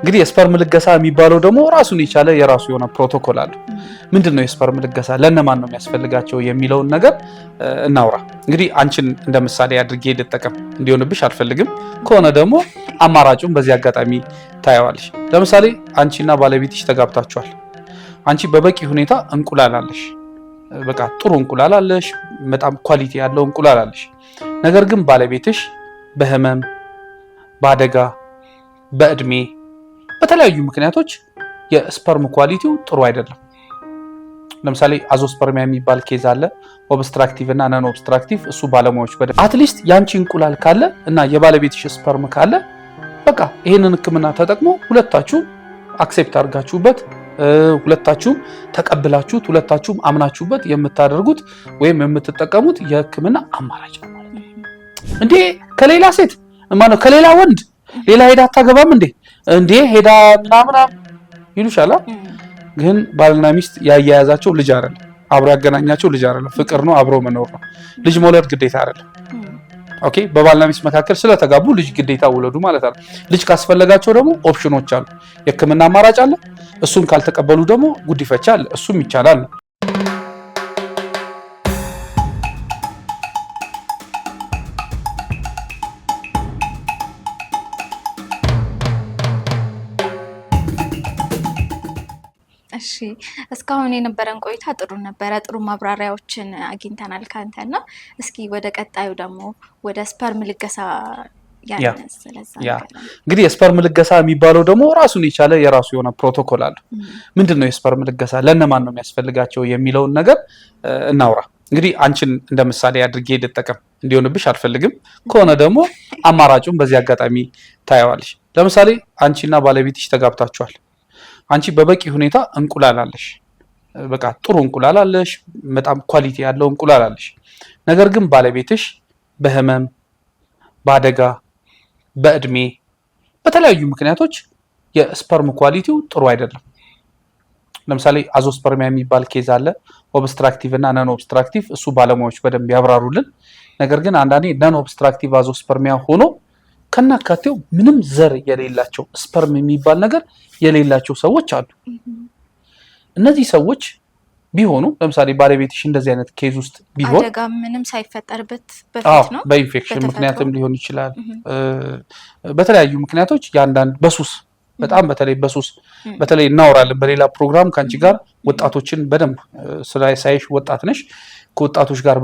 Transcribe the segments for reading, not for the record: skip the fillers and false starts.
እንግዲህ የስፐርም ልገሳ የሚባለው ደግሞ ራሱን የቻለ የራሱ የሆነ ፕሮቶኮል አለ። ምንድነው የስፐርም ልገሳ ለነማን ነው የሚያስፈልጋቸው የሚለውን ነገር እናውራ። እንግዲህ አንቺን እንደ ምሳሌ አድርጌ ልጠቀም እንዲሆንብሽ አልፈልግም። ከሆነ ደግሞ አማራጩን በዚህ አጋጣሚ ታያዋለሽ። ለምሳሌ አንቺና ባለቤትሽ ተጋብታችኋል። አንቺ በበቂ ሁኔታ እንቁላል አለሽ። በቃ ጥሩ እንቁላል አለሽ፣ በጣም ኳሊቲ ያለው እንቁላል አለሽ። ነገር ግን ባለቤትሽ በህመም፣ በአደጋ፣ በእድሜ በተለያዩ ምክንያቶች የስፐርም ኳሊቲው ጥሩ አይደለም። ለምሳሌ አዞስፐርሚያ የሚባል ኬዝ አለ፣ ኦብስትራክቲቭ እና ነን ኦብስትራክቲቭ። እሱ ባለሙያዎች አትሊስት ያንቺ እንቁላል ካለ እና የባለቤትሽ ስፐርም ካለ በቃ ይሄንን ህክምና ተጠቅሞ ሁለታችሁ አክሴፕት አድርጋችሁበት ሁለታችሁም ተቀብላችሁት ሁለታችሁም አምናችሁበት የምታደርጉት ወይም የምትጠቀሙት የህክምና አማራጭ ነው ማለት ነው። እንዴ ከሌላ ሴት ማነው ከሌላ ወንድ ሌላ ሄዳ አታገባም እንዴ ሄዳ ምናምን ይሉሻል። ግን ባልና ሚስት ያያያዛቸው ልጅ አይደለም፣ አብሮ ያገናኛቸው ልጅ አይደለም፣ ፍቅር ነው፣ አብሮ መኖር ነው። ልጅ መውለድ ግዴታ አይደለም። ኦኬ፣ በባልና ሚስት መካከል ስለተጋቡ ልጅ ግዴታ ወለዱ ማለት አይደለም። ልጅ ካስፈለጋቸው ደግሞ ኦፕሽኖች አሉ፣ የህክምና አማራጭ አለ። እሱን ካልተቀበሉ ደግሞ ጉዲፈቻ አለ፣ እሱም ይቻላል። እሺ እስካሁን የነበረን ቆይታ ጥሩ ነበረ። ጥሩ ማብራሪያዎችን አግኝተናል ካንተና እስኪ ወደ ቀጣዩ ደግሞ ወደ ስፐርም ልገሳ እንግዲህ የስፐርም ልገሳ የሚባለው ደግሞ ራሱን የቻለ የራሱ የሆነ ፕሮቶኮል አለ። ምንድነው የስፐርም ልገሳ ለነማን ነው የሚያስፈልጋቸው የሚለውን ነገር እናውራ። እንግዲህ አንቺን እንደ ምሳሌ አድርጌ ልጠቀም እንዲሆንብሽ አልፈልግም። ከሆነ ደግሞ አማራጩን በዚህ አጋጣሚ ታያዋለሽ። ለምሳሌ አንቺና ባለቤትሽ ተጋብታችኋል። አንቺ በበቂ ሁኔታ እንቁላል አለሽ። በቃ ጥሩ እንቁላል አለሽ፣ በጣም ኳሊቲ ያለው እንቁላል አለሽ። ነገር ግን ባለቤትሽ በህመም፣ በአደጋ፣ በእድሜ በተለያዩ ምክንያቶች የስፐርም ኳሊቲው ጥሩ አይደለም። ለምሳሌ አዞስፐርሚያ የሚባል ኬዝ አለ፣ ኦብስትራክቲቭ እና ነን ኦብስትራክቲቭ። እሱ ባለሙያዎች በደንብ ያብራሩልን። ነገር ግን አንዳንዴ ነን ኦብስትራክቲቭ አዞስፐርሚያ ሆኖ ከናካቴው ምንም ዘር የሌላቸው ስፐርም የሚባል ነገር የሌላቸው ሰዎች አሉ። እነዚህ ሰዎች ቢሆኑ ለምሳሌ ባለቤትሽ እንደዚህ አይነት ኬዝ ውስጥ ቢሆን አደጋ ምንም ሳይፈጠርበት በፊት ነው፣ በኢንፌክሽን ምክንያትም ሊሆን ይችላል፣ በተለያዩ ምክንያቶች ያንዳንድ በሱስ በጣም በተለይ በሱስ በተለይ እናወራለን በሌላ ፕሮግራም ካንቺ ጋር ወጣቶችን በደንብ ሳይሽ ወጣት ነሽ ከወጣቶች ጋር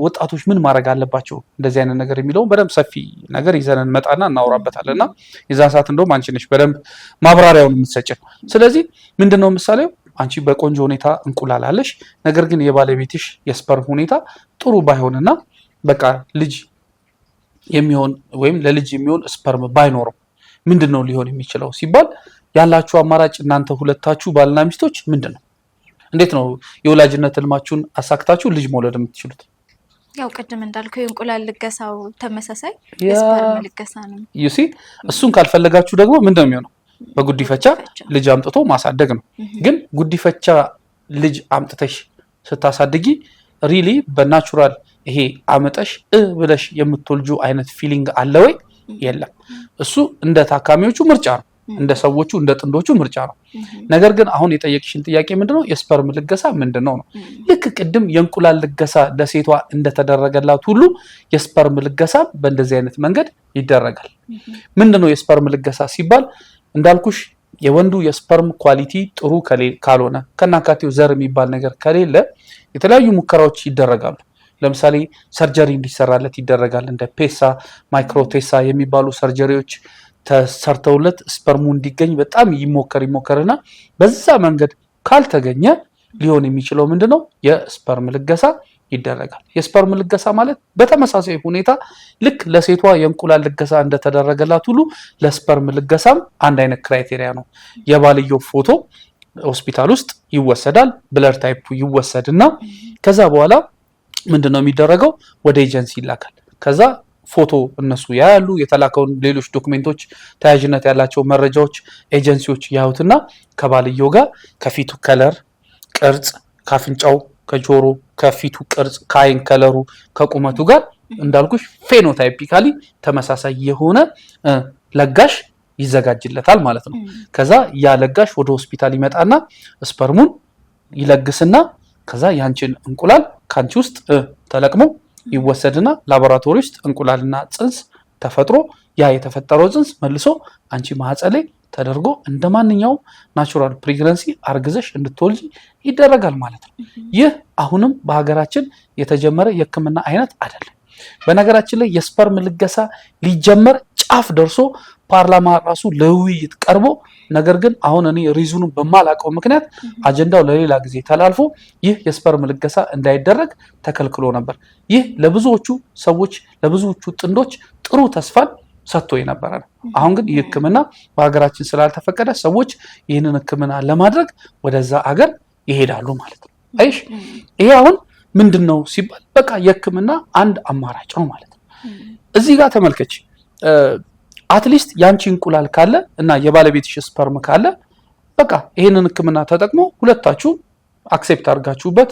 ወጣቶች ምን ማድረግ አለባቸው እንደዚህ አይነት ነገር የሚለው በደንብ ሰፊ ነገር ይዘን እንመጣና እናወራበታለንና የዛን ሰዓት እንደውም አንቺ ነሽ በደንብ ማብራሪያውን የምትሰጪን። ስለዚህ ምንድነው ምሳሌው አንቺ በቆንጆ ሁኔታ እንቁላል አለሽ፣ ነገር ግን የባለቤትሽ የስፐርም ሁኔታ ጥሩ ባይሆንና በቃ ልጅ የሚሆን ወይም ለልጅ የሚሆን ስፐርም ባይኖርም ምንድነው ሊሆን የሚችለው ሲባል ያላችሁ አማራጭ እናንተ ሁለታችሁ ባልና ሚስቶች ምንድነው? እንዴት ነው የወላጅነት ህልማችሁን አሳክታችሁ ልጅ መውለድ የምትችሉት? ያው ቅድም እንዳልከው የእንቁላል ልገሳው ተመሳሳይ የስፐርም ልገሳ ነው። ዩሲ እሱን ካልፈለጋችሁ ደግሞ ምንድነው የሚሆነው? በጉዲፈቻ ልጅ አምጥቶ ማሳደግ ነው። ግን ጉዲፈቻ ልጅ አምጥተሽ ስታሳድጊ ሪሊ በናቹራል ይሄ አመጠሽ ብለሽ የምትወልጁ አይነት ፊሊንግ አለ ወይ? የለም። እሱ እንደ ታካሚዎቹ ምርጫ ነው፣ እንደ ሰዎቹ እንደ ጥንዶቹ ምርጫ ነው። ነገር ግን አሁን የጠየቅሽን ጥያቄ ምንድነው የስፐርም ልገሳ ምንድነው ነው? ልክ ቅድም የእንቁላል ልገሳ ለሴቷ እንደተደረገላት ሁሉ የስፐርም ልገሳ በእንደዚህ አይነት መንገድ ይደረጋል። ምንድነው የስፐርም ልገሳ ሲባል እንዳልኩሽ የወንዱ የስፐርም ኳሊቲ ጥሩ ካልሆነ ከናካቴው ዘር የሚባል ነገር ከሌለ የተለያዩ ሙከራዎች ይደረጋሉ። ለምሳሌ ሰርጀሪ እንዲሰራለት ይደረጋል። እንደ ፔሳ ማይክሮቴሳ የሚባሉ ሰርጀሪዎች ተሰርተውለት ስፐርሙ እንዲገኝ በጣም ይሞከርና በዛ መንገድ ካልተገኘ ሊሆን የሚችለው ምንድነው የስፐርም ልገሳ ይደረጋል። የስፐርም ልገሳ ማለት በተመሳሳይ ሁኔታ ልክ ለሴቷ የእንቁላል ልገሳ እንደተደረገላት ሁሉ ለስፐርም ልገሳም አንድ አይነት ክራይቴሪያ ነው። የባልየው ፎቶ ሆስፒታል ውስጥ ይወሰዳል፣ ብለድ ታይፑ ይወሰድና ከዛ በኋላ ምንድነው የሚደረገው ወደ ኤጀንሲ ይላካል። ከዛ ፎቶ እነሱ ያያሉ፣ የተላከውን ሌሎች ዶክመንቶች ተያያዥነት ያላቸው መረጃዎች ኤጀንሲዎች ያዩትና ከባልየው ጋር ከፊቱ ከለር ቅርጽ፣ ካፍንጫው፣ ከጆሮ፣ ከፊቱ ቅርጽ፣ ከአይን ከለሩ፣ ከቁመቱ ጋር እንዳልኩሽ ፌኖታይፒካሊ ተመሳሳይ የሆነ ለጋሽ ይዘጋጅለታል ማለት ነው። ከዛ ያለጋሽ ወደ ሆስፒታል ይመጣና ስፐርሙን ይለግስና ከዛ ያንቺን እንቁላል ካንቺ ውስጥ ተለቅሞ ይወሰድና ላቦራቶሪ ውስጥ እንቁላልና ጽንስ ተፈጥሮ ያ የተፈጠረው ጽንስ መልሶ አንቺ ማህፀን ላይ ተደርጎ እንደማንኛውም ናቹራል ፕሬግናንሲ አርግዘሽ እንድትወልጂ ይደረጋል ማለት ነው። ይህ አሁንም በሀገራችን የተጀመረ የህክምና አይነት አይደለም። በነገራችን ላይ የስፐርም ልገሳ ሊጀመር ጫፍ ደርሶ ፓርላማ ራሱ ለውይይት ቀርቦ ነገር ግን አሁን እኔ ሪዙኑን በማላውቀው ምክንያት አጀንዳው ለሌላ ጊዜ ተላልፎ ይህ የስፐርም ልገሳ እንዳይደረግ ተከልክሎ ነበር። ይህ ለብዙዎቹ ሰዎች ለብዙዎቹ ጥንዶች ጥሩ ተስፋን ሰጥቶ የነበረ ነው። አሁን ግን ይህ ህክምና በሀገራችን ስላልተፈቀደ ሰዎች ይህንን ህክምና ለማድረግ ወደዛ አገር ይሄዳሉ ማለት ነው። አይሽ ይሄ አሁን ምንድነው ሲባል በቃ የህክምና አንድ አማራጭ ነው ማለት ነው። እዚህ ጋር ተመልከች አትሊስት ያንቺ እንቁላል ካለ እና የባለቤትሽ ስፐርም ካለ በቃ ይሄንን ህክምና ተጠቅሞ ሁለታችሁም አክሴፕት አድርጋችሁበት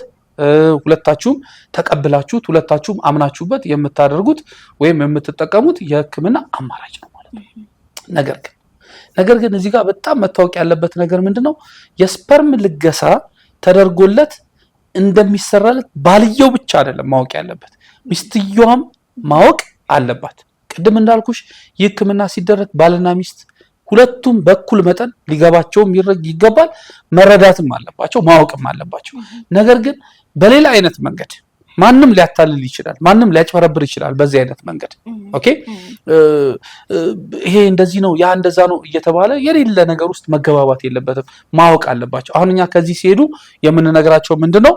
ሁለታችሁም ተቀብላችሁት ሁለታችሁም አምናችሁበት የምታደርጉት ወይም የምትጠቀሙት የህክምና አማራጭ ነው ማለት ነው። ነገር ግን እዚህ ጋር በጣም መታወቅ ያለበት ነገር ምንድነው የስፐርም ልገሳ ተደርጎለት እንደሚሰራለት ባልየው ብቻ አይደለም ማወቅ ያለበት ሚስትየዋም ማወቅ አለባት። ቅድም እንዳልኩሽ የህክምና ሲደረግ ባልና ሚስት ሁለቱም በኩል መጠን ሊገባቸውም ይገባል መረዳትም አለባቸው ማወቅም አለባቸው። ነገር ግን በሌላ አይነት መንገድ ማንም ሊያታልል ይችላል ማንም ሊያጭበረብር ይችላል በዚህ አይነት መንገድ ኦኬ ይሄ እንደዚህ ነው ያ እንደዛ ነው እየተባለ የሌለ ነገር ውስጥ መገባባት የለበትም ማወቅ አለባቸው። አሁንኛ ከዚህ ሲሄዱ የምንነግራቸው ምንድነው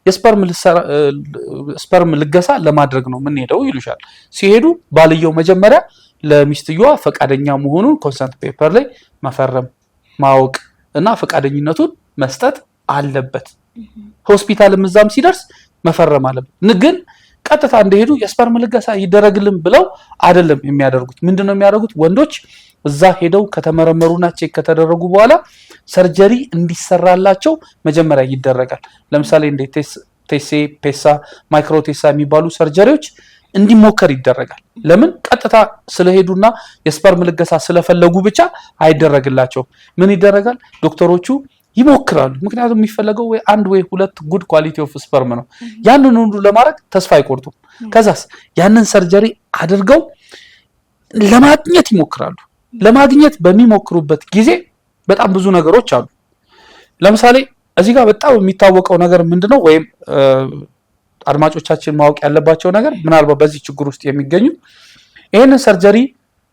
የስፐርም ልገሳ ለማድረግ ነው ምን ሄደው ይሉሻል። ሲሄዱ ባልየው መጀመሪያ ለሚስትየዋ ፈቃደኛ መሆኑን ኮንሰንት ፔፐር ላይ መፈረም ማወቅ እና ፈቃደኝነቱን መስጠት አለበት። ሆስፒታልም እዛም ሲደርስ መፈረም አለበት። ግን ቀጥታ እንደሄዱ የስፐርም ልገሳ ይደረግልን ብለው አይደለም የሚያደርጉት። ምንድነው የሚያደርጉት? ወንዶች እዛ ሄደው ከተመረመሩና ቼክ ከተደረጉ በኋላ ሰርጀሪ እንዲሰራላቸው መጀመሪያ ይደረጋል። ለምሳሌ እንደ ፔሳ ማይክሮቴሳ የሚባሉ ሰርጀሪዎች እንዲሞከር ይደረጋል። ለምን? ቀጥታ ስለሄዱና የስፐርም ልገሳ ስለፈለጉ ብቻ አይደረግላቸው። ምን ይደረጋል? ዶክተሮቹ ይሞክራሉ። ምክንያቱም የሚፈለገው ወይ አንድ ወይ ሁለት ጉድ ኳሊቲ ኦፍ ስፐርም ነው። ያንን ሁሉ ለማድረግ ተስፋ አይቆርጡም። ከዛስ ያንን ሰርጀሪ አድርገው ለማግኘት ይሞክራሉ። ለማግኘት በሚሞክሩበት ጊዜ በጣም ብዙ ነገሮች አሉ። ለምሳሌ እዚህ ጋር በጣም የሚታወቀው ነገር ምንድነው ወይም አድማጮቻችን ማወቅ ያለባቸው ነገር ምናልባት በዚህ ችግር ውስጥ የሚገኙ ይሄንን ሰርጀሪ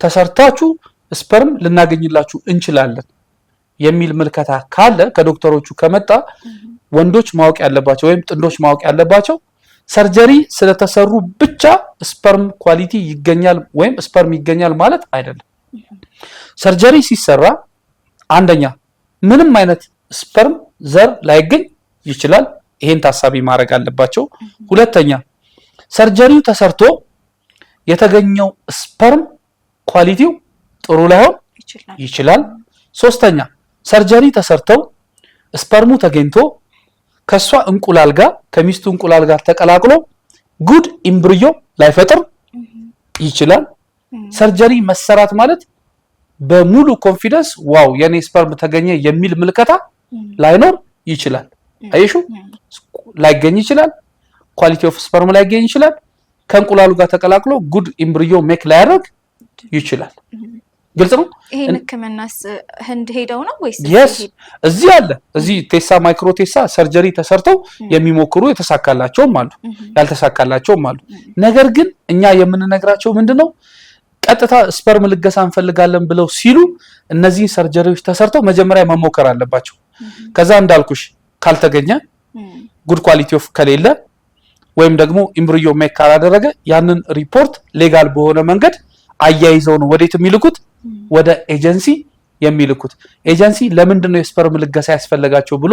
ተሰርታችሁ ስፐርም ልናገኝላችሁ እንችላለን የሚል ምልከታ ካለ ከዶክተሮቹ ከመጣ ወንዶች ማወቅ ያለባቸው ወይም ጥንዶች ማወቅ ያለባቸው ሰርጀሪ ስለተሰሩ ብቻ ስፐርም ኳሊቲ ይገኛል ወይም ስፐርም ይገኛል ማለት አይደለም። ሰርጀሪ ሲሰራ አንደኛ ምንም አይነት ስፐርም ዘር ላይገኝ ይችላል። ይሄን ታሳቢ ማድረግ አለባቸው። ሁለተኛ ሰርጀሪው ተሰርቶ የተገኘው ስፐርም ኳሊቲው ጥሩ ላይሆን ይችላል። ሶስተኛ ሰርጀሪ ተሰርተው ስፐርሙ ተገኝቶ ከሷ እንቁላል ጋር ከሚስቱ እንቁላል ጋር ተቀላቅሎ ጉድ ኢምብሪዮ ላይፈጥር ይችላል። ሰርጀሪ መሰራት ማለት በሙሉ ኮንፊደንስ ዋው የኔ ስፐርም ተገኘ የሚል ምልከታ ላይኖር ይችላል። አይሹ ላይገኝ ይችላል። ኳሊቲ ኦፍ ስፐርም ላይገኝ ይችላል። ከእንቁላሉ ጋር ተቀላቅሎ ጉድ ኢምብሪዮ ሜክ ላያደርግ ይችላል። ግልጽ ነው። ይሄ ህክምናስ ህንድ ሄደው ነው ወይስ እዚህ አለ? እዚህ ቴሳ ማይክሮቴሳ ሰርጀሪ ተሰርተው የሚሞክሩ የተሳካላቸውም አሉ ያልተሳካላቸውም አሉ። ነገር ግን እኛ የምንነግራቸው ምንድነው ቀጥታ ስፐርም ልገሳ እንፈልጋለን ብለው ሲሉ እነዚህ ሰርጀሪዎች ተሰርተው መጀመሪያ መሞከር አለባቸው። ከዛ እንዳልኩሽ ካልተገኘ ጉድ ኳሊቲ ኦፍ ከሌለ ወይም ደግሞ ኢምብሪዮ ሜክ ካላደረገ ያንን ሪፖርት ሌጋል በሆነ መንገድ አያይዘው ነው ወዴት የሚልኩት? ወደ ኤጀንሲ የሚልኩት። ኤጀንሲ ለምንድን ነው የስፐርም ልገሳ ያስፈልጋቸው ብሎ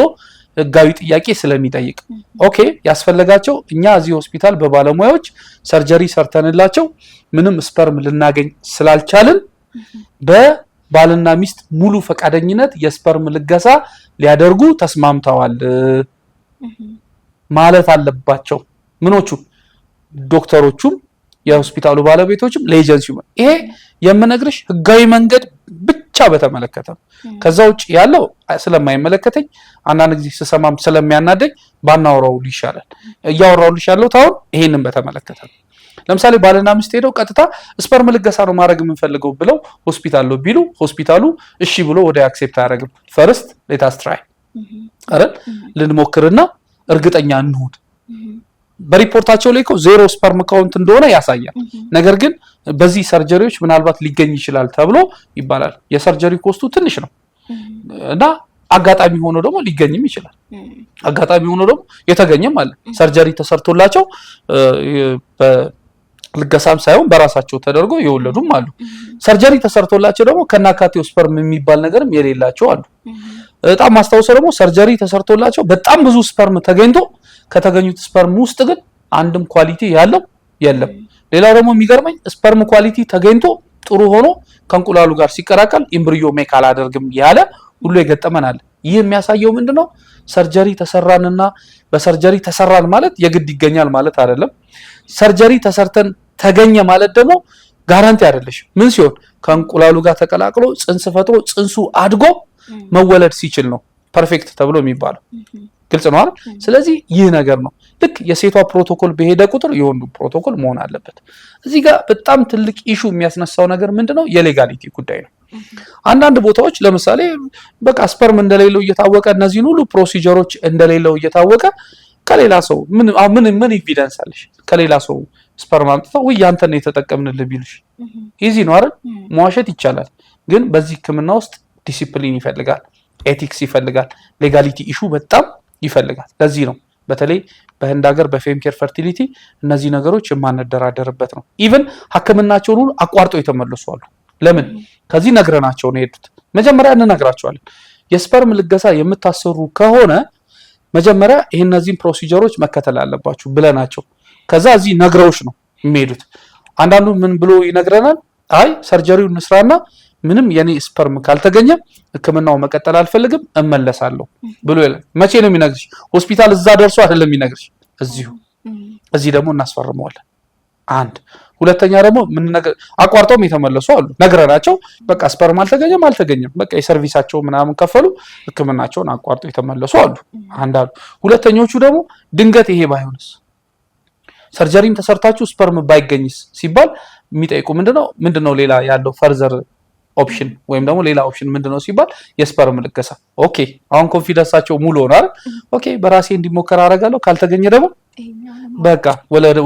ህጋዊ ጥያቄ ስለሚጠይቅ ኦኬ ያስፈልጋቸው እኛ እዚህ ሆስፒታል በባለሙያዎች ሰርጀሪ ሰርተንላቸው ምንም ስፐርም ልናገኝ ስላልቻልን በባልና ሚስት ሙሉ ፈቃደኝነት የስፐርም ልገሳ ሊያደርጉ ተስማምተዋል ማለት አለባቸው። ምኖቹ ዶክተሮቹም የሆስፒታሉ ባለቤቶችም ለኤጀንሲው። ይሄ የምነግርሽ ህጋዊ መንገድ ብቻ ብቻ በተመለከተ ከዛ ውጭ ያለው ስለማይመለከተኝ አንዳንድ ጊዜ ስሰማም ስለሚያናደኝ ባናወራው ይሻላል። እያወራውልሽ ያለው ታውን ይሄንን በተመለከተ ለምሳሌ ባልና ሚስት ሄደው ቀጥታ ስፐርም ልገሳ ነው ማድረግ የምንፈልገው ብለው ሆስፒታል ነው ቢሉ ሆስፒታሉ እሺ ብሎ ወደ አክሴፕት አያደርግም። ፈርስት ሌት አስ ትራይ አይደል ልንሞክርና እርግጠኛ እንሁን። በሪፖርታቸው ላይ እኮ ዜሮ ስፐርም ካውንት እንደሆነ ያሳያል። ነገር ግን በዚህ ሰርጀሪዎች ምናልባት ሊገኝ ይችላል ተብሎ ይባላል። የሰርጀሪ ኮስቱ ትንሽ ነው እና አጋጣሚ ሆኖ ደግሞ ሊገኝም ይችላል። አጋጣሚ ሆኖ ደግሞ የተገኘም አለ። ሰርጀሪ ተሰርቶላቸው ልገሳም ሳይሆን በራሳቸው ተደርጎ የወለዱም አሉ። ሰርጀሪ ተሰርቶላቸው ደግሞ ከናካቴው ስፐርም የሚባል ነገርም የሌላቸው አሉ። በጣም ማስታወሰው ደግሞ ሰርጀሪ ተሰርቶላቸው በጣም ብዙ ስፐርም ተገኝቶ ከተገኙት ስፐርም ውስጥ ግን አንድም ኳሊቲ ያለው የለም። ሌላው ደግሞ የሚገርመኝ ስፐርም ኳሊቲ ተገኝቶ ጥሩ ሆኖ ከእንቁላሉ ጋር ሲቀላቀል ኢምብሪዮ ሜክ አላደርግም ያለ ሁሉ የገጠመናል። ይህ የሚያሳየው ምንድነው? ሰርጀሪ ተሰራንና በሰርጀሪ ተሰራን ማለት የግድ ይገኛል ማለት አይደለም። ሰርጀሪ ተሰርተን ተገኘ ማለት ደግሞ ጋራንቲ አይደለሽ። ምን ሲሆን ከእንቁላሉ ጋር ተቀላቅሎ ጽንስ ፈጥሮ ጽንሱ አድጎ መወለድ ሲችል ነው ፐርፌክት ተብሎ የሚባለው። ግልጽ ነው አይደል? ስለዚህ ይህ ነገር ነው። ልክ የሴቷ ፕሮቶኮል በሄደ ቁጥር የወንዱ ፕሮቶኮል መሆን አለበት። እዚህ ጋር በጣም ትልቅ ኢሹ የሚያስነሳው ነገር ምንድነው? የሌጋሊቲ ጉዳይ ነው። አንዳንድ ቦታዎች ለምሳሌ በቃ ስፐርም እንደሌለው እየታወቀ እነዚህን ሁሉ ፕሮሲጀሮች እንደሌለው እየታወቀ ከሌላ ሰው ምን ኤቪደንስ አለሽ? ከሌላ ሰው ስፐርም አምጥተው ወይ ያንተን ነው የተጠቀምንልህ ቢልሽ ኢዚ ነው አይደል? መዋሸት ይቻላል። ግን በዚህ ሕክምና ውስጥ ዲሲፕሊን ይፈልጋል፣ ኤቲክስ ይፈልጋል፣ ሌጋሊቲ ኢሹ በጣም ይፈልጋል። ለዚህ ነው በተለይ በህንድ ሀገር በፌም ኬር ፈርቲሊቲ እነዚህ ነገሮች የማንደራደርበት ነው። ኢቭን ሕክምናቸውን ሁሉ አቋርጠው የተመለሱ አሉ። ለምን? ከዚህ ነግረናቸው ነው የሄዱት። መጀመሪያ እንነግራቸዋለን። የስፐርም ልገሳ የምታሰሩ ከሆነ መጀመሪያ እነዚህን ፕሮሲጀሮች መከተል አለባችሁ ብለናቸው ከዛ እዚህ ነግረውሽ ነው የሚሄዱት። አንዳንዱ ምን ብሎ ይነግረናል? አይ ሰርጀሪውን እንስራና ምንም የኔ ስፐርም ካልተገኘ ህክምናው መቀጠል አልፈልግም እመለሳለሁ ብሎ ይላል። መቼ ነው የሚነግርሽ? ሆስፒታል እዛ ደርሶ አይደለም የሚነግርሽ፣ እዚህ ደግሞ እናስፈርመዋለን። አንድ ሁለተኛ ደግሞ ምን ነገር አቋርጠውም የተመለሱ አሉ። ነግረናቸው በቃ ስፐርም አልተገኘም በቃ የሰርቪሳቸው ምናምን ከፈሉ ህክምናቸውን አቋርጠው የተመለሱ አሉ። አንዳሉ ሁለተኞቹ ደግሞ ድንገት ይሄ ባይሆንስ ሰርጀሪም ተሰርታችሁ ስፐርም ባይገኝስ ሲባል የሚጠይቁ ምንድነው ሌላ ያለው ፈርዘር ኦፕሽን ወይም ደግሞ ሌላ ኦፕሽን ምንድነው ሲባል የስፐርም ልገሳ። ኦኬ አሁን ኮንፊደንሳቸው ሙሉ ሆኗል። ኦኬ በራሴ እንዲሞከር አደርጋለሁ ካልተገኘ ደግሞ በቃ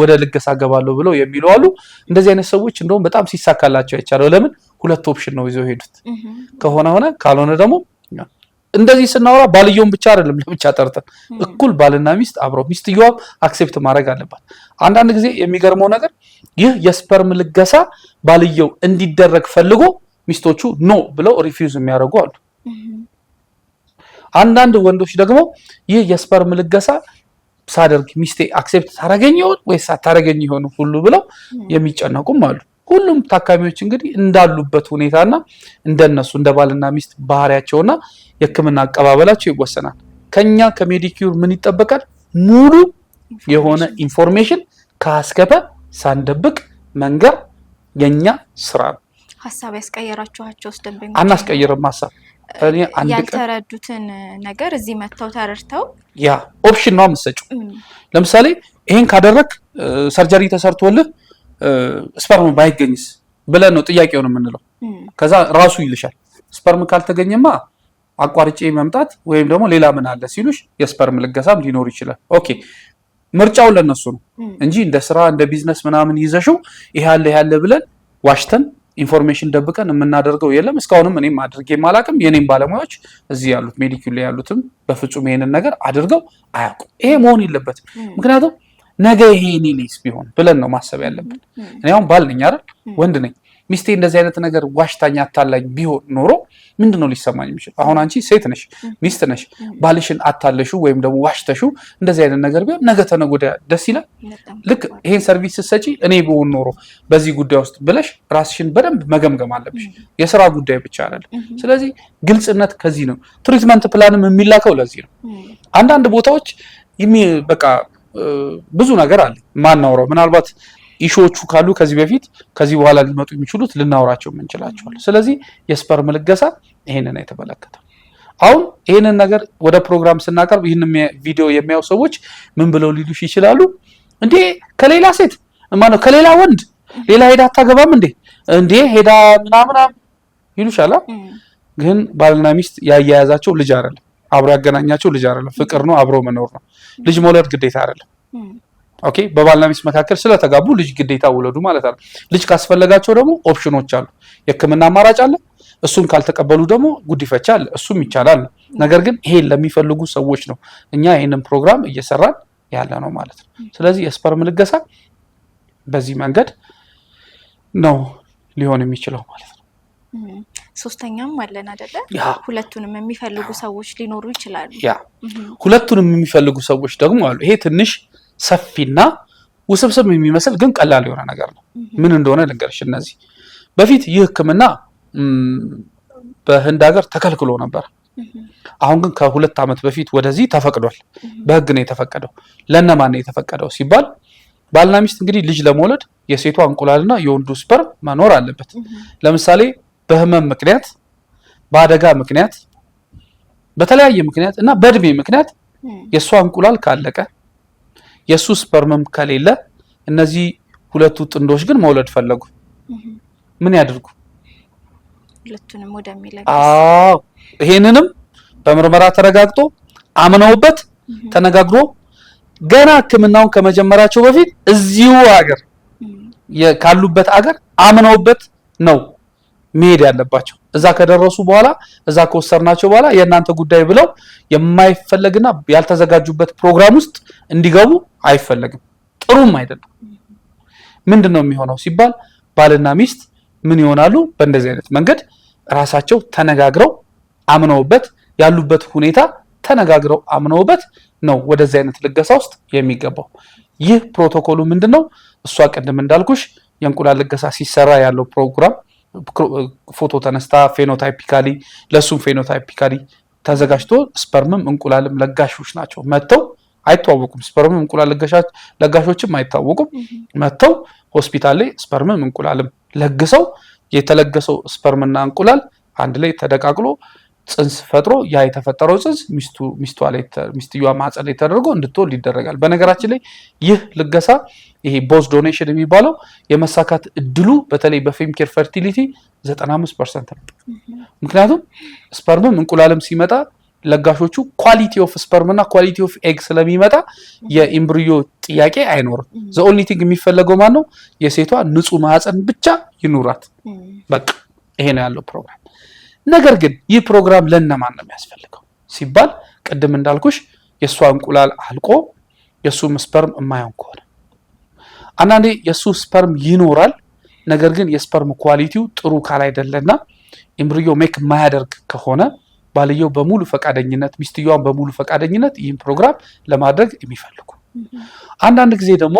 ወደ ልገሳ ገባለሁ ብለው የሚሉ አሉ። እንደዚህ አይነት ሰዎች እንደውም በጣም ሲሳካላቸው አይቻለው። ለምን? ሁለት ኦፕሽን ነው ይዘው ሄዱት። ከሆነ ሆነ ካልሆነ ደግሞ እንደዚህ ስናወራ ባልየውን ብቻ አይደለም ለብቻ ጠርተን እኩል ባልና ሚስት አብረው ሚስትየዋ አክሴፕት ማድረግ አለባት። አንዳንድ ጊዜ የሚገርመው ነገር ይህ የስፐርም ልገሳ ባልየው እንዲደረግ ፈልጎ ሚስቶቹ ኖ ብለው ሪፊውዝ የሚያደርጉ አሉ። አንዳንድ ወንዶች ደግሞ ይህ የስፐርም ልገሳ ሳደርግ ሚስቴ አክሴፕት ታረገኝ ይሆን ወይስ አታረገኝ ይሆን ሁሉ ብለው የሚጨነቁም አሉ። ሁሉም ታካሚዎች እንግዲህ እንዳሉበት ሁኔታና እንደነሱ እንደ ባልና ሚስት ባህሪያቸውና የህክምና አቀባበላቸው ይወሰናል። ከኛ ከሜዲኪዩር ምን ይጠበቃል? ሙሉ የሆነ ኢንፎርሜሽን ከአስከፈ ሳንደብቅ መንገር የኛ ስራ ነው። ሐሳብ ያስቀየራችኋቸው ደንበኞች አናስቀይርም። ሐሳብ ያልተረዱትን ነገር እዚህ መተው ተረድተው ያ ኦፕሽን ነው የምትሰጪው። ለምሳሌ ይሄን ካደረክ ሰርጀሪ ተሰርቶልህ ስፐርም ባይገኝስ ብለን ነው ጥያቄውን የምንለው። ከዛ ራሱ ይልሻል ስፐርም ካልተገኘማ አቋርጬ መምጣት ወይም ደግሞ ሌላ ምን አለ ሲሉሽ የስፐርም ልገሳም ሊኖር ይችላል። ኦኬ ምርጫው ለነሱ ነው እንጂ እንደ ስራ እንደ ቢዝነስ ምናምን ይዘሽው ይሄ ያለ ብለን ዋሽተን ኢንፎርሜሽን ደብቀን የምናደርገው የለም። እስካሁንም እኔም አድርጌ ማላቅም የኔም ባለሙያዎች እዚህ ያሉት ሜዲካል ላይ ያሉትም በፍጹም ይሄንን ነገር አድርገው አያውቁም። ይሄ መሆን የለበትም። ምክንያቱም ነገ ይሄ እኔ ሊስ ቢሆን ብለን ነው ማሰብ ያለብን። እኔ አሁን ባል ነኝ አይደል? ወንድ ነኝ። ሚስቴ እንደዚህ አይነት ነገር ዋሽታኛ አታላኝ ቢሆን ኖሮ ምንድነው ሊሰማኝ የሚችል? አሁን አንቺ ሴት ነሽ፣ ሚስት ነሽ። ባልሽን አታለሹ ወይም ደግሞ ዋሽተሹ እንደዚህ አይነት ነገር ቢሆን ነገ ተነገ ወዲያ ደስ ይላል? ልክ ይሄን ሰርቪስ ስትሰጪ እኔ ብሆን ኖሮ በዚህ ጉዳይ ውስጥ ብለሽ ራስሽን በደንብ መገምገም አለብሽ። የስራ ጉዳይ ብቻ አይደለም። ስለዚህ ግልጽነት ከዚህ ነው። ትሪትመንት ፕላንም የሚላከው ለዚህ ነው። አንዳንድ ቦታዎች በቃ ብዙ ነገር አለ ማናወራው። ምናልባት ኢሹዎቹ ካሉ ከዚህ በኋላ ሊመጡ የሚችሉት ልናወራቸው እንችላቸዋለን። ስለዚህ የስፐርም ልገሳ ይሄንን የተመለከተው። አሁን ይሄንን ነገር ወደ ፕሮግራም ስናቀርብ ይሄንን ቪዲዮ የሚያዩ ሰዎች ምን ብለው ሊሉሽ ይችላሉ? እንዴ ከሌላ ሴት ማነው ከሌላ ወንድ ሌላ ሄዳ አታገባም እንዴ ሄዳ ምናምን ይሉሻል። ግን ባልና ሚስት ያያያዛቸው ልጅ አይደለም፣ አብሮ ያገናኛቸው ልጅ አይደለም፣ ፍቅር ነው፣ አብሮ መኖር ነው። ልጅ መውለድ ግዴታ አይደለም። ኦኬ፣ በባልና ሚስት መካከል ስለተጋቡ ልጅ ግዴታ ወለዱ ማለት አይደለም። ልጅ ካስፈለጋቸው ደግሞ ኦፕሽኖች አሉ፣ የሕክምና አማራጭ አለ። እሱን ካልተቀበሉ ደግሞ ጉዲፈቻ አለ፣ እሱም ይቻላል። ነገር ግን ይሄን ለሚፈልጉ ሰዎች ነው እኛ ይሄንን ፕሮግራም እየሰራን ያለ ነው ማለት ነው። ስለዚህ የስፐርም ልገሳ በዚህ መንገድ ነው ሊሆን የሚችለው ማለት ነው። ሶስተኛም አለን አይደለ? ሁለቱንም የሚፈልጉ ሰዎች ሊኖሩ ይችላሉ። ሁለቱንም የሚፈልጉ ሰዎች ደግሞ አሉ። ይሄ ትንሽ ሰፊና ውስብስብ የሚመስል ግን ቀላል የሆነ ነገር ነው። ምን እንደሆነ ልንገርሽ። እነዚህ በፊት ይህ ሕክምና በህንድ ሀገር ተከልክሎ ነበር። አሁን ግን ከ2 ዓመት በፊት ወደዚህ ተፈቅዷል። በህግ ነው የተፈቀደው። ለነማን ነው የተፈቀደው ሲባል ባልና ሚስት እንግዲህ ልጅ ለመውለድ የሴቷ እንቁላልና የወንዱ ስፐርም መኖር አለበት። ለምሳሌ በህመም ምክንያት፣ በአደጋ ምክንያት፣ በተለያየ ምክንያት እና በእድሜ ምክንያት የእሷ እንቁላል ካለቀ የእሱ ስፐርምም ከሌለ እነዚህ ሁለቱ ጥንዶች ግን መውለድ ፈለጉ። ምን ያድርጉ? ሁለቱንም ወደሚለግስ ይሄንንም በምርመራ ተረጋግጦ አምነውበት ተነጋግሮ ገና ሕክምናውን ከመጀመራቸው በፊት እዚሁ ሀገር ካሉበት ሀገር አምነውበት ነው መሄድ ያለባቸው። እዛ ከደረሱ በኋላ እዛ ከወሰድናቸው በኋላ የእናንተ ጉዳይ ብለው የማይፈለግና ያልተዘጋጁበት ፕሮግራም ውስጥ እንዲገቡ አይፈለግም። ጥሩም አይደለም። ምንድነው የሚሆነው ሲባል ባልና ሚስት ምን ይሆናሉ? በእንደዚህ አይነት መንገድ ራሳቸው ተነጋግረው አምነውበት ያሉበት ሁኔታ ተነጋግረው አምነውበት ነው ወደዚህ አይነት ልገሳ ውስጥ የሚገባው። ይህ ፕሮቶኮሉ ምንድነው? እሷ ቅድም እንዳልኩሽ የእንቁላል ልገሳ ሲሰራ ያለው ፕሮግራም ፎቶ ተነስታ ፌኖታይፒካሊ ለሱም ፌኖታይፒካሊ ተዘጋጅቶ ስፐርምም እንቁላልም ለጋሾች ናቸው መተው አይተዋወቁም። ስፐርምም እንቁላል ለጋሾችም አይታወቁም። መተው ሆስፒታል ላይ ስፐርምም እንቁላልም ለግሰው የተለገሰው ስፐርምና እንቁላል አንድ ላይ ተደቃቅሎ ጽንስ ፈጥሮ ያ የተፈጠረው ጽንስ ሚስትየዋ ማህፀን ላይ ተደርጎ እንድትወልድ ይደረጋል። በነገራችን ላይ ይህ ልገሳ ይሄ ቦዝ ዶኔሽን የሚባለው የመሳካት እድሉ በተለይ በፌም ኬር ፈርቲሊቲ 95% ነው። ምክንያቱም ስፐርምም እንቁላልም ሲመጣ ለጋሾቹ ኳሊቲ ኦፍ ስፐርም እና ኳሊቲ ኦፍ ኤግ ስለሚመጣ የኢምብሪዮ ጥያቄ አይኖርም። ዘ ኦንሊ ቲንግ የሚፈለገው ማን ነው? የሴቷ ንጹህ ማህፀን ብቻ ይኑራት። በቃ ይሄ ነው ያለው ፕሮግራም። ነገር ግን ይህ ፕሮግራም ለነማን ነው የሚያስፈልገው ሲባል ቅድም እንዳልኩሽ የእሷ እንቁላል አልቆ የእሱም ስፐርም የማይሆን ከሆነ አንዳንዴ የእሱ ስፐርም ይኖራል፣ ነገር ግን የስፐርም ኳሊቲው ጥሩ ካላይደለና ኢምብሪዮ ሜክ የማያደርግ ከሆነ ባልየው በሙሉ ፈቃደኝነት ሚስትየዋን በሙሉ ፈቃደኝነት ይህን ፕሮግራም ለማድረግ የሚፈልጉ፣ አንዳንድ ጊዜ ደግሞ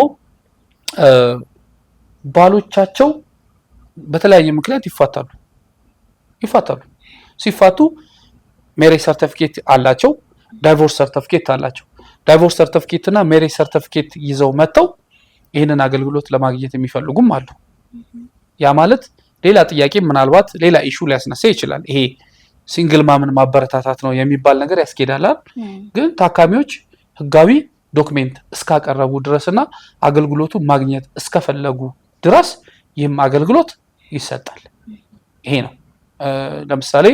ባሎቻቸው በተለያየ ምክንያት ይፋታሉ። ሲፋቱ ሜሬጅ ሰርቲፊኬት አላቸው፣ ዳይቮርስ ሰርቲፊኬት አላቸው። ዳይቮርስ ሰርቲፊኬት እና ሜሬጅ ሰርቲፊኬት ይዘው መጥተው ይህንን አገልግሎት ለማግኘት የሚፈልጉም አሉ። ያ ማለት ሌላ ጥያቄ ምናልባት ሌላ ኢሹ ሊያስነሳ ይችላል። ይሄ ሲንግል ማምን ማበረታታት ነው የሚባል ነገር ያስኬዳላል። ግን ታካሚዎች ህጋዊ ዶክሜንት እስካቀረቡ ድረስና አገልግሎቱ ማግኘት እስከፈለጉ ድረስ ይህም አገልግሎት ይሰጣል። ይሄ ነው። ለምሳሌ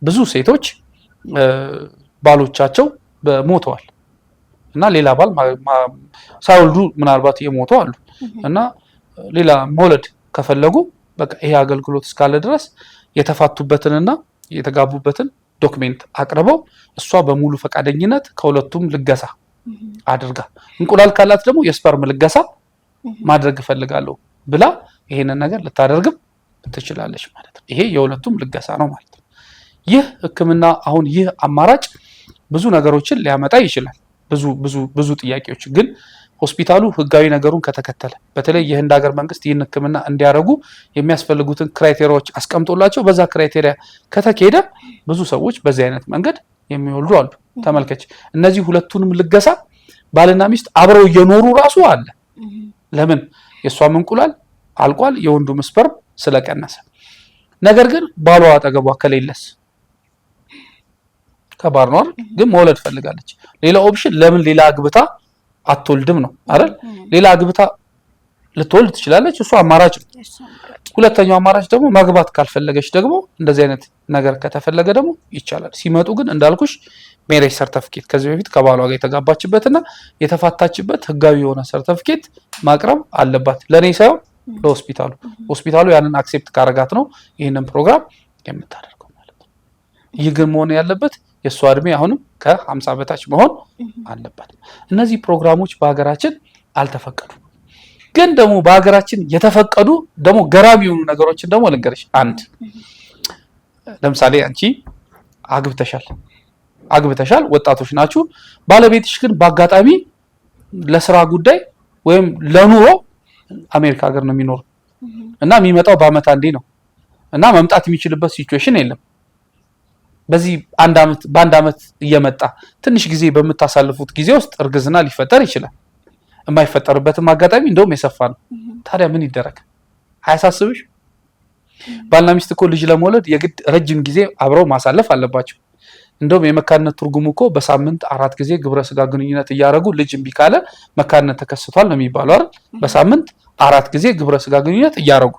ብዙ ሴቶች ባሎቻቸው ሞተዋል እና ሌላ ባል ሳይወልዱ ምናልባት የሞቱ አሉ እና ሌላ መውለድ ከፈለጉ በቃ ይሄ አገልግሎት እስካለ ድረስ የተፋቱበትንና የተጋቡበትን ዶክሜንት አቅርበው እሷ በሙሉ ፈቃደኝነት ከሁለቱም ልገሳ አድርጋ እንቁላል ካላት ደግሞ የስፐርም ልገሳ ማድረግ እፈልጋለሁ ብላ ይሄንን ነገር ልታደርግም ትችላለች ማለት ነው። ይሄ የሁለቱም ልገሳ ነው ማለት ነው። ይህ ህክምና አሁን ይህ አማራጭ ብዙ ነገሮችን ሊያመጣ ይችላል። ብዙ ጥያቄዎች ግን ሆስፒታሉ ህጋዊ ነገሩን ከተከተለ በተለይ የህንድ ሀገር መንግስት ይህን ህክምና እንዲያደርጉ የሚያስፈልጉትን ክራይቴሪያዎች አስቀምጦላቸው በዛ ክራይቴሪያ ከተካሄደ ብዙ ሰዎች በዚህ አይነት መንገድ የሚወልዱ አሉ። ተመልከች፣ እነዚህ ሁለቱንም ልገሳ ባልና ሚስት አብረው እየኖሩ ራሱ አለ። ለምን የእሷም እንቁላል አልቋል፣ የወንዱም ስፐርም ስለቀነሰ። ነገር ግን ባሏ አጠገቧ ከሌለስ ከባድ ነው አይደል? ግን መውለድ ፈልጋለች። ሌላ ኦፕሽን ለምን ሌላ አግብታ አትወልድም ነው አይደል? ሌላ አግብታ ልትወልድ ትችላለች፣ እሱ አማራጭ ነው። ሁለተኛው አማራጭ ደግሞ ማግባት ካልፈለገች ደግሞ እንደዚህ አይነት ነገር ከተፈለገ ደግሞ ይቻላል። ሲመጡ ግን እንዳልኩሽ ሜሬጅ ሰርተፊኬት ከዚህ በፊት ከባሏ ጋር የተጋባችበትና የተፋታችበት ህጋዊ የሆነ ሰርተፊኬት ማቅረብ አለባት። ለኔ ሳይሆን ለሆስፒታሉ። ሆስፒታሉ ያንን አክሴፕት ካረጋት ነው ይህንን ፕሮግራም የምታደርገው ማለት ነው። ይህ ግን መሆን ያለበት የእሷ እድሜ አሁንም ከ50 በታች መሆን አለበት። እነዚህ ፕሮግራሞች በሀገራችን አልተፈቀዱም። ግን ደግሞ በሀገራችን የተፈቀዱ ደግሞ ገራሚ የሆኑ ነገሮችን ደግሞ ልንገርሽ። አንድ ለምሳሌ አንቺ አግብተሻል፣ ወጣቶች ናችሁ። ባለቤትሽ ግን በአጋጣሚ ለስራ ጉዳይ ወይም ለኑሮ አሜሪካ ሀገር ነው የሚኖር እና የሚመጣው በአመት አንዴ ነው እና መምጣት የሚችልበት ሲቹዌሽን የለም። በዚህ በአንድ አመት እየመጣ ትንሽ ጊዜ በምታሳልፉት ጊዜ ውስጥ እርግዝና ሊፈጠር ይችላል። የማይፈጠርበትም አጋጣሚ እንደውም የሰፋ ነው። ታዲያ ምን ይደረግ? አያሳስብሽ? ባልና ሚስት እኮ ልጅ ለመውለድ የግድ ረጅም ጊዜ አብረው ማሳለፍ አለባቸው። እንደውም የመካንነት ትርጉሙ እኮ በሳምንት 4 ጊዜ ግብረ ስጋ ግንኙነት እያደረጉ ልጅ እምቢ ካለ መካንነት ተከስቷል ነው የሚባለው አይደል? በሳምንት 4 ጊዜ ግብረ ስጋ ግንኙነት እያደረጉ።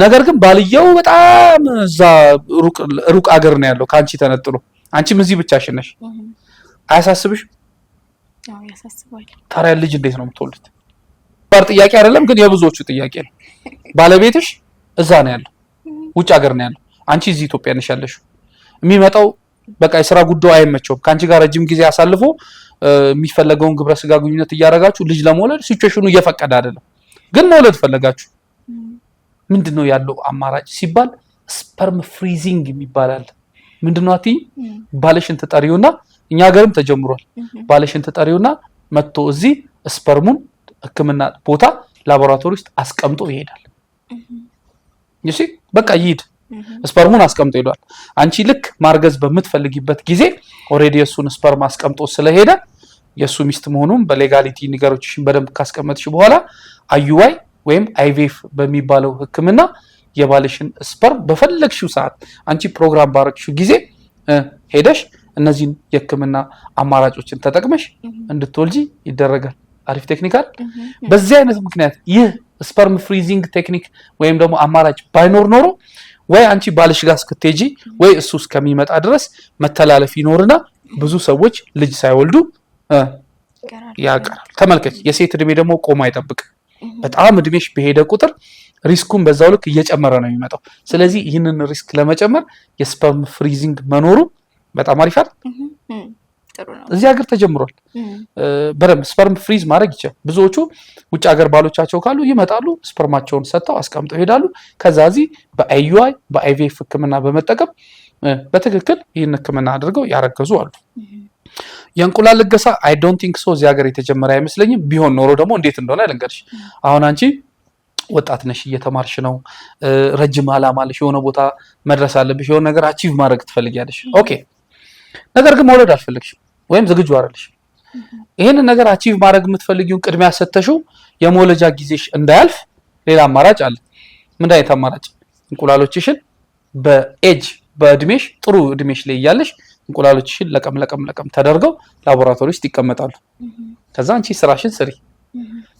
ነገር ግን ባልየው በጣም እዛ ሩቅ አገር ነው ያለው ከአንቺ ተነጥሎ፣ አንቺም እዚህ ብቻሽን ነሽ። አያሳስብሽ? ያው ያሳስባል። ታዲያ ልጅ እንዴት ነው የምትወልዱት? ባር ጥያቄ አይደለም ግን የብዙዎቹ ጥያቄ ነው። ባለቤትሽ እዛ ነው ያለው፣ ውጭ ሀገር ነው ያለው፣ አንቺ እዚህ ኢትዮጵያ ነሽ ያለሽው። የሚመጣው በቃ የስራ ጉዳዩ አይመቸውም። ከአንቺ ጋር ረጅም ጊዜ አሳልፎ የሚፈለገውን ግብረ ስጋ ግንኙነት እያደረጋችሁ ልጅ ለመውለድ ሲቹዌሽኑ እየፈቀደ አይደለም፣ ግን መውለድ ፈለጋችሁ። ምንድነው ያለው አማራጭ ሲባል ስፐርም ፍሪዚንግ የሚባላል። ምንድነው አትይ? ባለሽን ትጠሪውና እኛ ሀገርም ተጀምሯል። ባለሽን ትጠሪውና መጥቶ እዚህ ስፐርሙን ሕክምና ቦታ ላቦራቶሪ ውስጥ አስቀምጦ ይሄዳል። እሺ በቃ ይሄድ ስፐርሙን አስቀምጦ ይሏል። አንቺ ልክ ማርገዝ በምትፈልጊበት ጊዜ ኦሬዲ የሱን ስፐርም አስቀምጦ ስለሄደ የሱ ሚስት መሆኑን በሌጋሊቲ ንገሮችሽን በደንብ ካስቀመጥሽ በኋላ አዩዋይ ወይም አይቪኤፍ በሚባለው ሕክምና የባለሽን ስፐርም በፈለግሽው ሰዓት አንቺ ፕሮግራም ባረግሽው ጊዜ ሄደሽ እነዚህን የሕክምና አማራጮችን ተጠቅመሽ እንድትወልጂ ይደረጋል። አሪፍ ቴክኒካል። በዚህ አይነት ምክንያት ይህ ስፐርም ፍሪዚንግ ቴክኒክ ወይም ደግሞ አማራጭ ባይኖር ኖሮ ወይ አንቺ ባልሽ ጋር እስክትሄጂ ወይ እሱ እስከሚመጣ ድረስ መተላለፍ ይኖርና ብዙ ሰዎች ልጅ ሳይወልዱ ያቀራሉ። ተመልከች፣ የሴት እድሜ ደግሞ ቆሞ አይጠብቅ። በጣም እድሜሽ በሄደ ቁጥር ሪስኩን በዛው ልክ እየጨመረ ነው የሚመጣው። ስለዚህ ይህንን ሪስክ ለመጨመር የስፐርም ፍሪዚንግ መኖሩ በጣም አሪፍ አይደል? ጥሩ ነው። እዚህ ሀገር ተጀምሯል። በደንብ ስፐርም ፍሪዝ ማድረግ ይችላል። ብዙዎቹ ውጭ ሀገር ባሎቻቸው ካሉ ይመጣሉ፣ ስፐርማቸውን ሰጥተው አስቀምጠው ይሄዳሉ። ከዛ እዚህ በአይዩአይ በአይቪኤፍ ሕክምና በመጠቀም በትክክል ይህን ሕክምና አድርገው ያረገዙ አሉ። የእንቁላል ልገሳ አይ ዶንት ቲንክ ሶ እዚህ ሀገር የተጀመረ አይመስለኝም። ቢሆን ኖሮ ደግሞ እንዴት እንደሆነ ልንገርሽ። አሁን አንቺ ወጣት ነሽ፣ እየተማርሽ ነው፣ ረጅም አላማ አለሽ፣ የሆነ ቦታ መድረስ አለብሽ፣ የሆነ ነገር አቺቭ ማድረግ ትፈልጊያለሽ። ኦኬ። ነገር ግን መውለድ አልፈልግሽም ወይም ዝግጁ አይደለሽ። ይሄንን ነገር አቺቭ ማድረግ የምትፈልጊውን ቅድሚያ ሰተሽው የመውለጃ ጊዜሽ እንዳያልፍ ሌላ አማራጭ አለ። ምን አይነት አማራጭ? እንቁላሎችሽን በእድሜሽ ጥሩ እድሜሽ ላይ እያለሽ እንቁላሎችሽን ለቀም ተደርገው ላቦራቶሪ ውስጥ ይቀመጣሉ። ከዛ አንቺ ስራሽን ስሪ።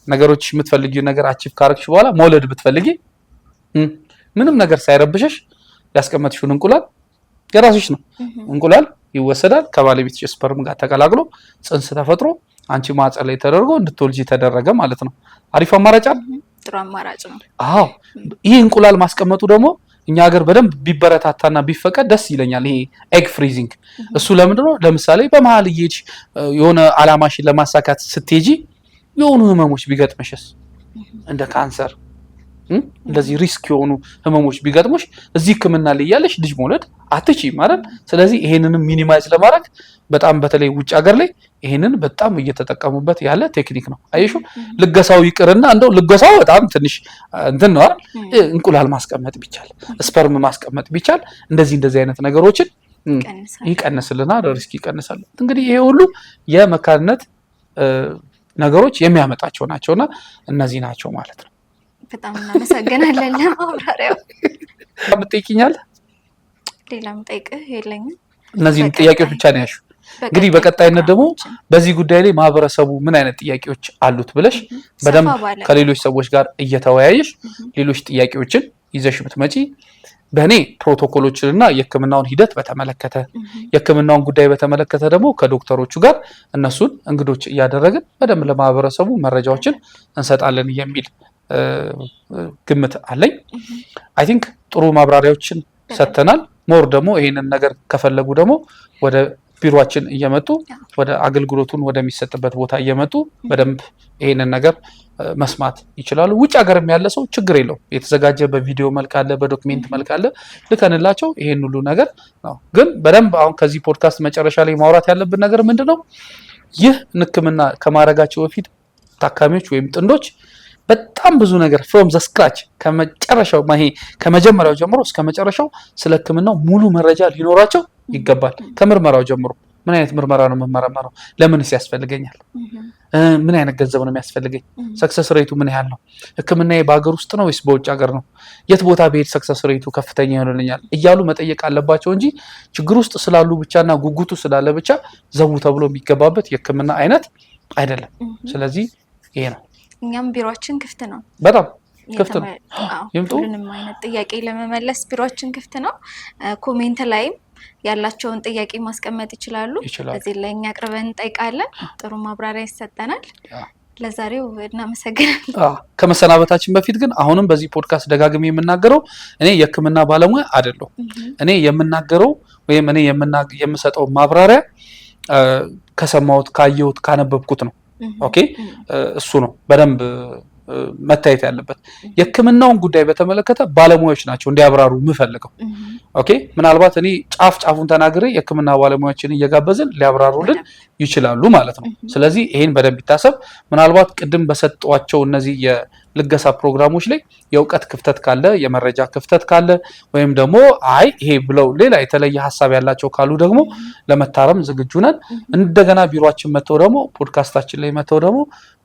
ነገሮችሽ የምትፈልጊው ነገር አቺቭ ካረግሽ በኋላ መውለድ ብትፈልጊ ምንም ነገር ሳይረብሽሽ ያስቀመጥሽውን እንቁላል የራስሽ ነው። እንቁላል ይወሰዳል፣ ከባለቤትሽ ስፐርም ጋር ተቀላቅሎ ጽንስ ተፈጥሮ አንቺ ማህፀን ላይ ተደርጎ እንድትወልጂ ተደረገ ማለት ነው። አሪፍ አማራጭ አይደል? ጥሩ አማራጭ ነው። አዎ፣ ይህ እንቁላል ማስቀመጡ ደግሞ እኛ ሀገር በደንብ ቢበረታታና ቢፈቀድ ደስ ይለኛል። ይሄ ኤግ ፍሪዚንግ እሱ ለምንድን ነው? ለምሳሌ በመሀል እየሄድሽ የሆነ አላማሽን ለማሳካት ስትሄጂ የሆኑ ህመሞች ቢገጥምሽስ? እንደ ካንሰር እንደዚህ ሪስክ የሆኑ ህመሞች ቢገጥሙሽ እዚህ ህክምና ላይ ያለሽ ልጅ መውለድ አትችይም ማለት። ስለዚህ ይሄንንም ሚኒማይዝ ለማድረግ በጣም በተለይ ውጭ ሀገር ላይ ይሄንን በጣም እየተጠቀሙበት ያለ ቴክኒክ ነው። አየሹ፣ ልገሳው ይቅርና እንደው ልገሳው በጣም ትንሽ እንትን ነው አይደል? እንቁላል ማስቀመጥ ቢቻል፣ ስፐርም ማስቀመጥ ቢቻል እንደዚህ አይነት ነገሮችን ይቀንስልናል፣ ሪስክ ይቀንሳል። እንግዲህ ይሄ ሁሉ የመካንነት ነገሮች የሚያመጣቸው ናቸውና እነዚህ ናቸው ማለት ነው። በጣም እናመሰግናለን ለማብራሪያው። ምትጠይቂኛለህ? ሌላ ምጠይቅህ የለኝም። እነዚህን ጥያቄዎች ብቻ ነው ያልሽው። እንግዲህ በቀጣይነት ደግሞ በዚህ ጉዳይ ላይ ማህበረሰቡ ምን አይነት ጥያቄዎች አሉት ብለሽ በደንብ ከሌሎች ሰዎች ጋር እየተወያየሽ ሌሎች ጥያቄዎችን ይዘሽ ብትመጪ በእኔ ፕሮቶኮሎችንና የሕክምናውን ሂደት በተመለከተ የሕክምናውን ጉዳይ በተመለከተ ደግሞ ከዶክተሮቹ ጋር እነሱን እንግዶች እያደረግን በደንብ ለማህበረሰቡ መረጃዎችን እንሰጣለን የሚል ግምት አለኝ። አይ ቲንክ ጥሩ ማብራሪያዎችን ሰጥተናል። ሞር ደግሞ ይሄንን ነገር ከፈለጉ ደግሞ ወደ ቢሮአችን እየመጡ ወደ አገልግሎቱን ወደሚሰጥበት ቦታ እየመጡ በደንብ ይሄንን ነገር መስማት ይችላሉ። ውጭ ሀገርም ያለ ሰው ችግር የለው፣ የተዘጋጀ በቪዲዮ መልክ አለ፣ በዶክሜንት መልክ አለ፣ ልከንላቸው ይሄን ሁሉ ነገር ነው። ግን በደንብ አሁን ከዚህ ፖድካስት መጨረሻ ላይ ማውራት ያለብን ነገር ምንድነው? ይህ ሕክምና ከማድረጋቸው በፊት ታካሚዎች ወይም ጥንዶች በጣም ብዙ ነገር ፍሮም ዘ ስክራች ከመጨረሻው ከመጀመሪያው ጀምሮ እስከ መጨረሻው ስለ ሕክምናው ሙሉ መረጃ ሊኖራቸው ይገባል። ከምርመራው ጀምሮ ምን አይነት ምርመራ ነው የምመረመረው? ለምንስ ያስፈልገኛል? ምን አይነት ገንዘብ ነው የሚያስፈልገኝ? ሰክሰስ ሬቱ ምን ያህል ነው? ሕክምናዬ በሀገር ውስጥ ነው ወይስ በውጭ ሀገር ነው? የት ቦታ ብሄድ ሰክሰስ ሬቱ ከፍተኛ ይሆንልኛል? እያሉ መጠየቅ አለባቸው እንጂ ችግር ውስጥ ስላሉ ብቻና ጉጉቱ ስላለ ብቻ ዘው ተብሎ የሚገባበት የሕክምና አይነት አይደለም። ስለዚህ ይሄ ነው። እኛም ቢሮአችን ክፍት ነው፣ በጣም ክፍት ነው። ሁሉንም አይነት ጥያቄ ለመመለስ ቢሮአችን ክፍት ነው። ኮሜንት ላይም ያላቸውን ጥያቄ ማስቀመጥ ይችላሉ። እዚህ ላይ እኛ አቅርበን እንጠይቃለን። ጥሩ ማብራሪያ ይሰጠናል። ለዛሬው እናመሰግናለን። ከመሰናበታችን በፊት ግን አሁንም በዚህ ፖድካስት ደጋግሜ የምናገረው እኔ የሕክምና ባለሙያ አይደለሁም። እኔ የምናገረው ወይም እኔ የምሰጠው ማብራሪያ ከሰማሁት፣ ካየሁት፣ ካነበብኩት ነው። ኦኬ፣ እሱ ነው በደንብ መታየት ያለበት። የሕክምናውን ጉዳይ በተመለከተ ባለሙያዎች ናቸው እንዲያብራሩ የምፈልገው። ኦኬ፣ ምናልባት እኔ ጫፉን ተናግሬ የሕክምና ባለሙያዎችን እየጋበዝን ሊያብራሩልን ይችላሉ ማለት ነው። ስለዚህ ይሄን በደንብ ይታሰብ። ምናልባት ቅድም በሰጧቸው እነዚህ የልገሳ ፕሮግራሞች ላይ የእውቀት ክፍተት ካለ፣ የመረጃ ክፍተት ካለ ወይም ደግሞ አይ ይሄ ብለው ሌላ የተለየ ሀሳብ ያላቸው ካሉ ደግሞ ለመታረም ዝግጁ ነን። እንደገና ቢሮአችን መጥተው ደግሞ ፖድካስታችን ላይ መጥተው ደግሞ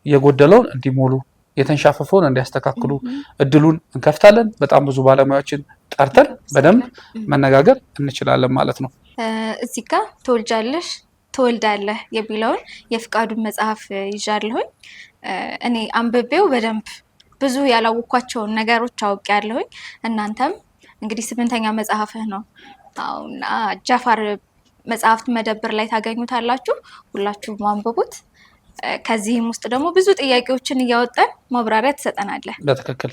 የጎደለውን እንዲሞሉ የተንሻፈፈውን እንዲያስተካክሉ እድሉን እንከፍታለን። በጣም ብዙ ባለሙያዎችን ጠርተን በደንብ መነጋገር እንችላለን ማለት ነው። እዚህ ጋር ትወልዳለህ የሚለውን የፍቃዱን መጽሐፍ ይዣለሁኝ። እኔ አንብቤው በደንብ ብዙ ያላወኳቸውን ነገሮች አውቄያለሁኝ። እናንተም እንግዲህ 8ኛ መጽሐፍህ ነው እና ጃፋር መጽሐፍት መደብር ላይ ታገኙታላችሁ። ሁላችሁም አንብቡት። ከዚህም ውስጥ ደግሞ ብዙ ጥያቄዎችን እያወጣን ማብራሪያ ትሰጠናለህ። በትክክል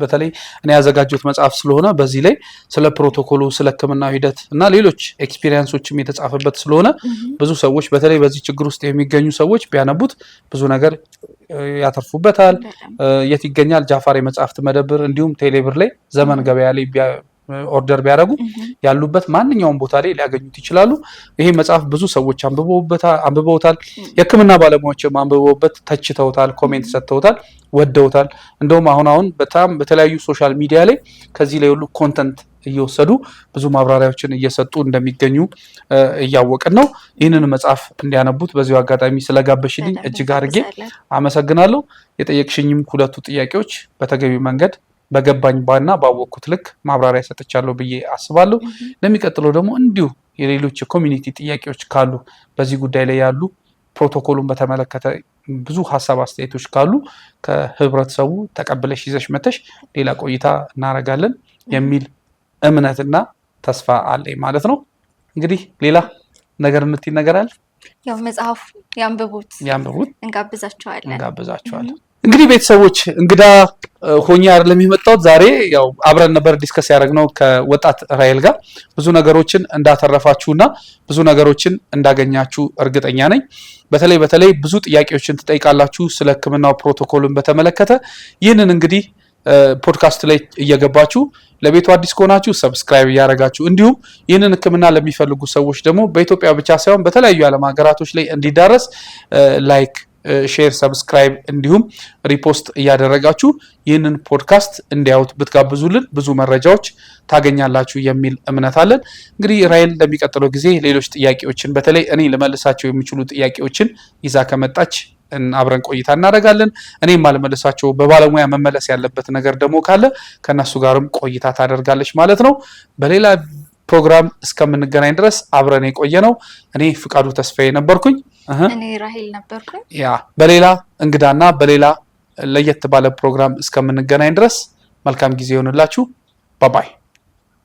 በተለይ እኔ ያዘጋጀሁት መጽሐፍ ስለሆነ በዚህ ላይ ስለ ፕሮቶኮሉ፣ ስለ ሕክምናው ሂደት እና ሌሎች ኤክስፒሪየንሶችም የተጻፈበት ስለሆነ ብዙ ሰዎች በተለይ በዚህ ችግር ውስጥ የሚገኙ ሰዎች ቢያነቡት ብዙ ነገር ያተርፉበታል። የት ይገኛል? ጃፋር የመጽሐፍት መደብር እንዲሁም ቴሌብር ላይ፣ ዘመን ገበያ ላይ ኦርደር ቢያደርጉ ያሉበት ማንኛውም ቦታ ላይ ሊያገኙት ይችላሉ። ይሄ መጽሐፍ ብዙ ሰዎች አንብበውታል። የሕክምና ባለሙያዎችም አንብበውበት ተችተውታል፣ ኮሜንት ሰጥተውታል፣ ወደውታል። እንደውም አሁን በጣም በተለያዩ ሶሻል ሚዲያ ላይ ከዚህ ላይ ሁሉ ኮንተንት እየወሰዱ ብዙ ማብራሪያዎችን እየሰጡ እንደሚገኙ እያወቅን ነው። ይህንን መጽሐፍ እንዲያነቡት በዚሁ አጋጣሚ ስለጋበሽልኝ እጅግ አድርጌ አመሰግናለሁ። የጠየቅሽኝም ሁለቱ ጥያቄዎች በተገቢ መንገድ በገባኝ ባና ባወቅኩት ልክ ማብራሪያ ሰጥቻለሁ ብዬ አስባለሁ። ለሚቀጥለው ደግሞ እንዲሁ የሌሎች የኮሚኒቲ ጥያቄዎች ካሉ በዚህ ጉዳይ ላይ ያሉ ፕሮቶኮሉን በተመለከተ ብዙ ሀሳብ አስተያየቶች ካሉ ከህብረተሰቡ ተቀብለሽ ይዘሽ መተሽ ሌላ ቆይታ እናደርጋለን የሚል እምነትና ተስፋ አለኝ ማለት ነው። እንግዲህ ሌላ ነገር የምትይ ነገር አለ? ያው መጽሐፉ ያንብቡት፣ እንጋብዛቸዋለን። እንግዲህ ቤተሰቦች እንግዳ ሆኜ አይደለም የመጣሁት ዛሬ። ያው አብረን ነበር ዲስከስ ያደረግነው ከወጣት ራሔል ጋር ብዙ ነገሮችን እንዳተረፋችሁና ብዙ ነገሮችን እንዳገኛችሁ እርግጠኛ ነኝ። በተለይ ብዙ ጥያቄዎችን ትጠይቃላችሁ ስለ ሕክምናው ፕሮቶኮልን በተመለከተ። ይህንን እንግዲህ ፖድካስት ላይ እየገባችሁ ለቤቱ አዲስ ከሆናችሁ ሰብስክራይብ እያደረጋችሁ እንዲሁም ይህንን ሕክምና ለሚፈልጉ ሰዎች ደግሞ በኢትዮጵያ ብቻ ሳይሆን በተለያዩ ዓለም ሀገራቶች ላይ እንዲዳረስ ላይክ፣ ሼር፣ ሰብስክራይብ እንዲሁም ሪፖስት እያደረጋችሁ ይህንን ፖድካስት እንዲያዩት ብትጋብዙልን ብዙ መረጃዎች ታገኛላችሁ የሚል እምነት አለን። እንግዲህ ራሔል ለሚቀጥለው ጊዜ ሌሎች ጥያቄዎችን በተለይ እኔ ልመልሳቸው የሚችሉ ጥያቄዎችን ይዛ ከመጣች አብረን ቆይታ እናደርጋለን። እኔም ማልመለሳቸው በባለሙያ መመለስ ያለበት ነገር ደግሞ ካለ ከነሱ ጋርም ቆይታ ታደርጋለች ማለት ነው። በሌላ ፕሮግራም እስከምንገናኝ ድረስ አብረን የቆየ ነው። እኔ ፍቃዱ ተስፋዬ ነበርኩኝ። እኔ ራሄል ነበርኩኝ። በሌላ እንግዳና በሌላ ለየት ባለ ፕሮግራም እስከምንገናኝ ድረስ መልካም ጊዜ ይሆንላችሁ። ባባይ